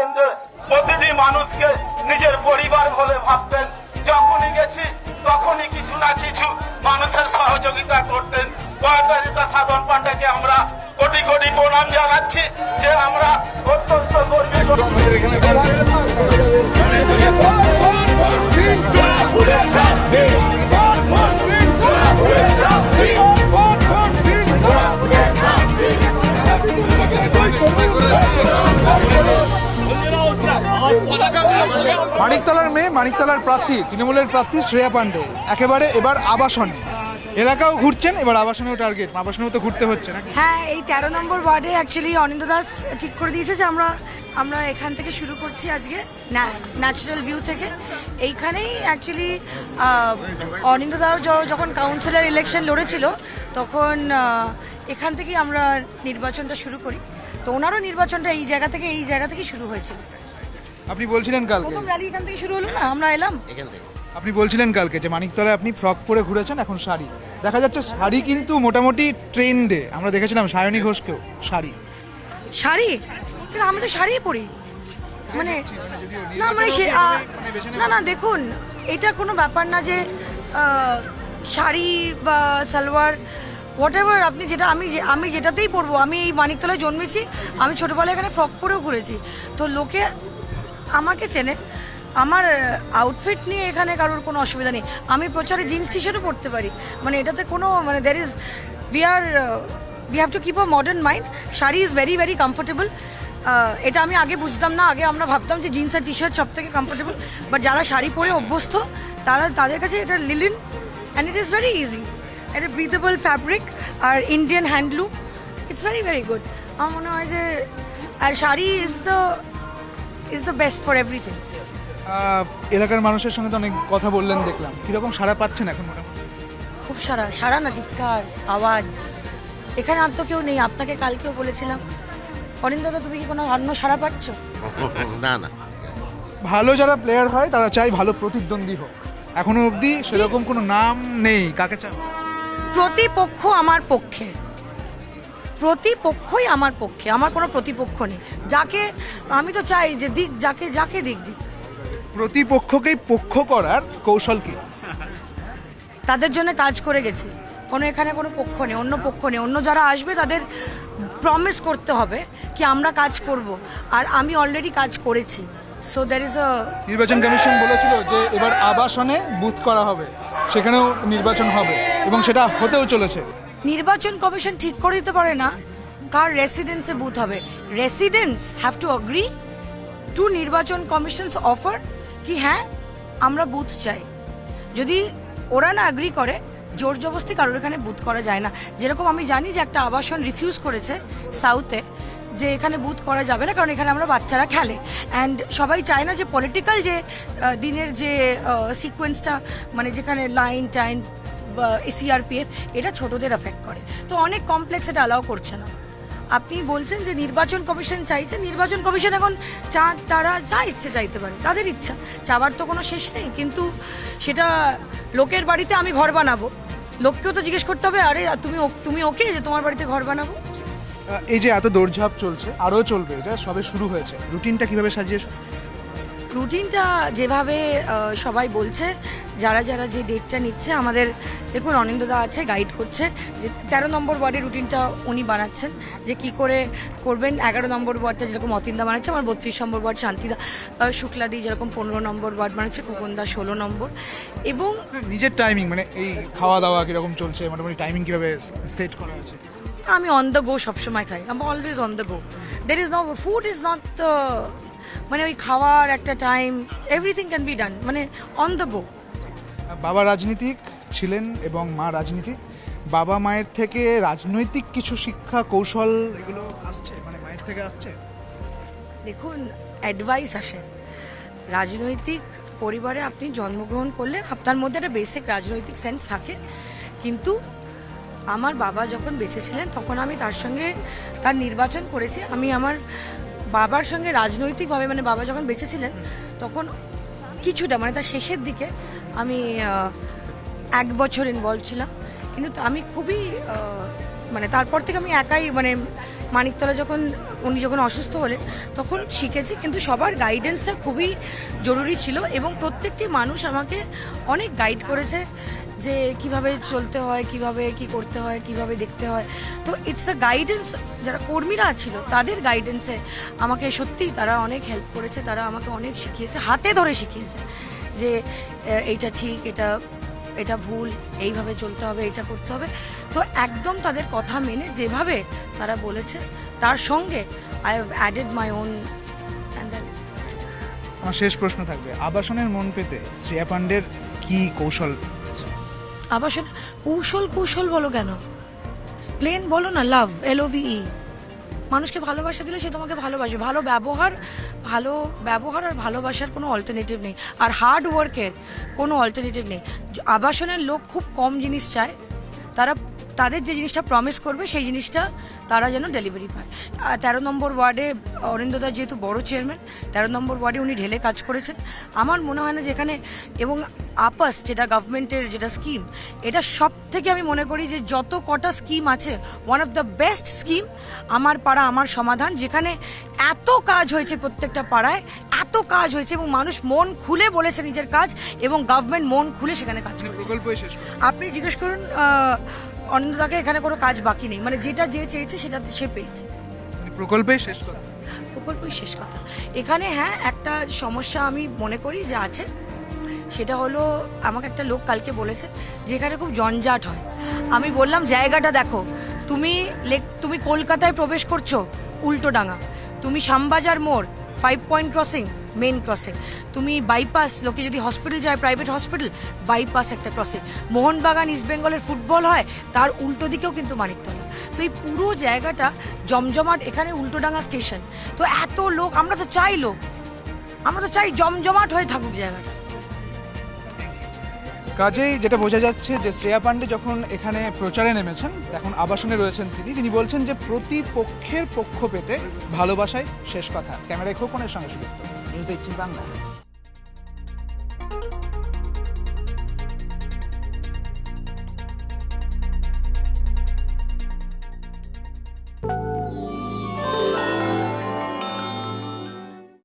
কেন্দ্রে প্রতিটি মানুষকে নিজের পরিবার বলে ভাবতেন। যখনই গেছি তখনই কিছু না কিছু মানুষের সহযোগিতা করতেন। পয়তারিতা সাধন পান্ডাকে আমরা কোটি কোটি প্রণাম জানাচ্ছি, যে আমরা অত্যন্ত গর্বিত। মানিকতলার মেয়ে, মানিকতলার প্রার্থী, তৃণমূলের প্রার্থী শ্রেয়া পাণ্ডে একেবারে এবার আবাসনে এলাকাও ঘুরছেন, এবার আবাসনেও টার্গেট, আবাসনেও তো ঘুরতে হচ্ছে নাকি? হ্যাঁ, এই 13 নম্বর ওয়ার্ডে অ্যাকচুয়ালি অনিন্দ্য দাস ঠিক করে দিয়েছে যে আমরা এখান থেকে শুরু করছি আজকে ন্যাচারাল ভিউ থেকে। এইখানেই অ্যাকচুয়ালি অনিন্দ্য দাস যখন কাউন্সিলর ইলেকশন লড়েছিল তখন এখান থেকেই আমরা নির্বাচনটা শুরু করি। তো ওনারও নির্বাচনটা এই জায়গা থেকে শুরু হয়েছিল। আপনি বলছিলেন কালকে, প্রথম র্যালি এখান থেকে শুরু হলো না, আমরা এলাম এখান থেকে। আপনি বলছিলেন কালকে যে মানিকতলায় আপনি ফ্রক পরে ঘুরেছেন, এখন শাড়ি দেখা যাচ্ছে। শাড়ি কিন্তু মোটামুটি ট্রেন্ডে, আমরা দেখেছিলাম সায়নী ঘোষকেও শাড়ি। কিন্তু আমি তো শাড়ি পরি, মানে না মানে না দেখুন, এটা কোনো ব্যাপার না যে শাড়ি বা সালোয়ার হোয়াট এভার আপনি যেটা আমি যেটাতেই পরবো। আমি এই মানিকতলায় জন্মেছি, আমি ছোটোবেলায় এখানে ফ্রক পরেও ঘুরেছি। তো লোকে আমাকে চেনে, আমার আউটফিট নিয়ে এখানে কারোর কোনো অসুবিধা নেই। আমি প্রচারে জিন্স টি শার্টও পরতে পারি, মানে এটাতে কোনো মানে we have to keep a modern mind. Sari is very very comfortable. এটা আমি আগে বুঝতাম না, আগে আমরা ভাবতাম যে জিন্স আর টি শার্ট সব থেকে কমফোর্টেবল, বাট যারা শাড়ি পরে অভ্যস্ত তাদের কাছে এটা linen and it is very easy. এটা ব্রিথেবল ফ্যাব্রিক আর Indian handloom, it's very very good. আমার মনে হয় যে আর sari is the best for everything. এলাকার মানুষের সঙ্গে তো অনেক কথা বললেন দেখলাম, কিরকম সাড়া পাচ্ছেন এখন মোটামুটি? খুব সারা না, চিৎকার আওয়াজ। এখানে আর তো কেউ নেই, আপনাকে কালকেও বলেছিলাম। অরিন্দ দাদা, তুমি কি কোনো অন্য সাড়া পাচ্ছ? না না, ভালো যারা প্লেয়ার হয় তারা চাই ভালো প্রতিদ্বন্দ্বী হোক। এখনো অবধি সেরকম কোনো নাম নেই, কাকে চান? প্রতিপক্ষই আমার পক্ষে, আমার কোনো প্রতিপক্ষ নেই। যাকে আমি তো চাই যে যাকে দিক প্রতিপক্ষকেই পক্ষ করার কৌশল কি? তাদের জন্য কাজ করে গেছে। এখানে কোনো পক্ষ নেই, অন্য পক্ষ নেই। অন্য যারা আসবে তাদের প্রমিস করতে হবে কি আমরা কাজ করব, আর আমি অলরেডি কাজ করেছি। সো দ্যার ইজ নির্বাচন কমিশন বলেছিল যে এবার আবাসনে বুথ করা হবে, সেখানেও নির্বাচন হবে এবং সেটা হতেও চলেছে। নির্বাচন কমিশন ঠিক করে দিতে পারে না কার রেসিডেন্সে বুথ হবে। Residents have to agree to নির্বাচন কমিশনস অফার কি হ্যাঁ আমরা বুথ চাই। যদি ওরা না অ্যাগ্রি করে, জোর জবরদস্তি কারোর এখানে বুথ করা যায় না। যেরকম আমি জানি যে একটা আবাসন রিফিউজ করেছে সাউথে, যে এখানে বুথ করা যাবে না কারণ এখানে আমরা বাচ্চারা খেলে। অ্যান্ড সবাই চায় না যে পলিটিক্যাল যে দিনের যে সিকোয়েন্সটা, মানে যেখানে লাইন টাইন বা সিআরপিএফ, এটা ছোটদের এফেক্ট করে। তো অনেক কমপ্লেক্স, এটা অ্যালাউ করছে না। আপনি বলছেন যে নির্বাচন কমিশন চাইছে, নির্বাচন কমিশন এখন তারা যা ইচ্ছে চাইতে পারে, তাদের ইচ্ছা, চাওয়ার তো কোনো শেষ নেই। কিন্তু সেটা লোকের বাড়িতে আমি ঘর বানাবো, লোককেও তো জিজ্ঞেস করতে হবে, আরে তুমি ওকে যে তোমার বাড়িতে ঘর বানাবো? এই যে এত দৌড়ঝাঁপ চলছে, আরও চলবে, এটা সবে শুরু হয়েছে, রুটিনটা কিভাবে সাজিয়েছ? রুটিনটা যেভাবে সবাই বলছে, যারা যে ডেটটা নিচ্ছে, আমাদের দেখুন অনিন্দদা আছে, গাইড করছে যে 13 নম্বর ওয়ার্ডের রুটিনটা উনি বানাচ্ছেন যে কি করে করবেন। 11 নম্বর ওয়ার্ডটা যেরকম অতীনদা বানাচ্ছে, আমার 32 নম্বর ওয়ার্ড শান্তিদা শুক্লাদি, যেরকম 15 নম্বর ওয়ার্ড বানাচ্ছে খোকনদা 16 নম্বর। এবং নিজের টাইমিং, মানে এই খাওয়া দাওয়া কীরকম চলছে, মোটামুটি টাইমিং কীভাবে সেট করা আছে? আমি অন দ্য গো সবসময় খাই, আমি always on the go. There is no food is not মানে ওই খাওয়ার একটা time, everything can be done, মানে অন দ্য গো। বাবা রাজনীতিক ছিলেন এবং মা রাজনীতিক। বাবা মায়ের থেকে রাজনৈতিক কিছু শিক্ষা কৌশল এগুলো আসছে, মানে মায়ের থেকে আসছে? দেখুন, অ্যাডভাইস আসে। রাজনৈতিক পরিবারে আপনি জন্মগ্রহণ করলে আপনার মধ্যে একটা বেসিক রাজনৈতিক সেন্স থাকে। কিন্তু আমার বাবা যখন বেঁচে ছিলেন তখন আমি তার নির্বাচন করেছি। আমি আমার বাবার সঙ্গে রাজনৈতিকভাবে, মানে বাবা যখন বেঁচে ছিলেন তখন কিছুটা, মানে তার শেষের দিকে আমি 1 বছর ইনভলভ ছিলাম। কিন্তু আমি খুবই মানে তারপর থেকে আমি একাই মানে মানিকতলা উনি যখন অসুস্থ হলেন তখন শিখেছি, কিন্তু সবার গাইডেন্সটা খুবই জরুরি ছিল এবং প্রত্যেকটি মানুষ আমাকে অনেক গাইড করেছে যে কিভাবে চলতে হয়, কিভাবে কি করতে হয়, কিভাবে দেখতে হয়। তো ইটস দ্য গাইডেন্স, যারা কর্মীরা ছিল তাদের গাইডেন্সে আমাকে সত্যিই তারা অনেক হেল্প করেছে, তারা আমাকে অনেক শিখিয়েছে, হাতে ধরে শিখিয়েছে যে এইটা ঠিক, এটা ভুল, এইভাবে চলতে হবে, এটা করতে হবে। তো একদম তাদের কথা মেনে যেভাবে তারা বলেছে তার সঙ্গে I have added my own. আমার শেষ প্রশ্ন থাকবে, আবাসনের মন পেতে শ্রেয়া পাণ্ডের কি কৌশল? আবাসন কৌশল বলো কেন, প্লেন বলো না, লাভ, LOVE। মানুষকে ভালোবাসা দিলে সে তোমাকে ভালোবাসে। ভালো ব্যবহার আর ভালোবাসার কোনো অল্টারনেটিভ নেই, আর হার্ড ওয়ার্কের কোনো অল্টারনেটিভ নেই। আবাসনের লোক খুব কম জিনিস চায়, তাদের যে জিনিসটা প্রমিস করবে সেই জিনিসটা তারা যেন ডেলিভারি পায়। 13 নম্বর ওয়ার্ডে অরিন্দদা যেহেতু বড় চেয়ারম্যান, 13 নম্বর ওয়ার্ডে উনি ঢেলে কাজ করেছেন। আমার মনে হয় না যেখানে, এবং আপাস যেটা গভর্নমেন্টের যেটা স্কিম, এটা সব থেকে আমি মনে করি যে যত কটা স্কিম আছে one of the best scheme আমার পাড়া আমার সমাধান, যেখানে এত কাজ হয়েছে, প্রত্যেকটা পাড়ায় এত কাজ হয়েছে এবং মানুষ মন খুলে বলেছে নিজের কাজ, এবং গভর্নমেন্ট মন খুলে সেখানে কাজ করেছে। প্রকল্পই শেষ করুন। আপনি জিজ্ঞেস করুন অনন্তদাকে, এখানে কোনো কাজ বাকি নেই, মানে যেটা যে চেয়েছে সেটা সে পেয়েছে। প্রকল্পই শেষ কথা। প্রকল্পই শেষ কথা। এখানে হ্যাঁ একটা সমস্যা আমি মনে করি যে আছে, সেটা হলো আমাকে একটা লোক কালকে বলেছে যে এখানে খুব জঞ্জাট হয়। আমি বললাম জায়গাটা দেখো, তুমি কলকাতায় প্রবেশ করছো উল্টোডাঙা, তুমি শ্যামবাজার মোড়, 5 পয়েন্ট ক্রসিং, মেন ক্রসিং, তুমি বাইপাস, লোকে যদি হসপিটাল যায় প্রাইভেট হসপিটাল, বাইপাস একটা ক্রসিং, মোহনবাগান ইস্ট বেঙ্গলের ফুটবল হয় তার উল্টো দিকেও কিন্তু মানিকতলা। তো এই পুরো জায়গাটা জমজমাট, এখানে উল্টোডাঙা স্টেশন। তো এত লোক, আমরা তো চাই জমজমাট হয়ে থাকুক জায়গাটা। কাজেই যেটা বোঝা যাচ্ছে যে শ্রেয়া পাণ্ডে যখন এখানে প্রচারে নেমেছেন, এখন আবাসনে রয়েছেন তিনি বলছেন যে প্রতিপক্ষের পক্ষ পেতে ভালোবাসায় শেষ কথা। ক্যামেরায় খোকনের সঙ্গে সুদীপ্ত, নিউজ 18 বাংলা।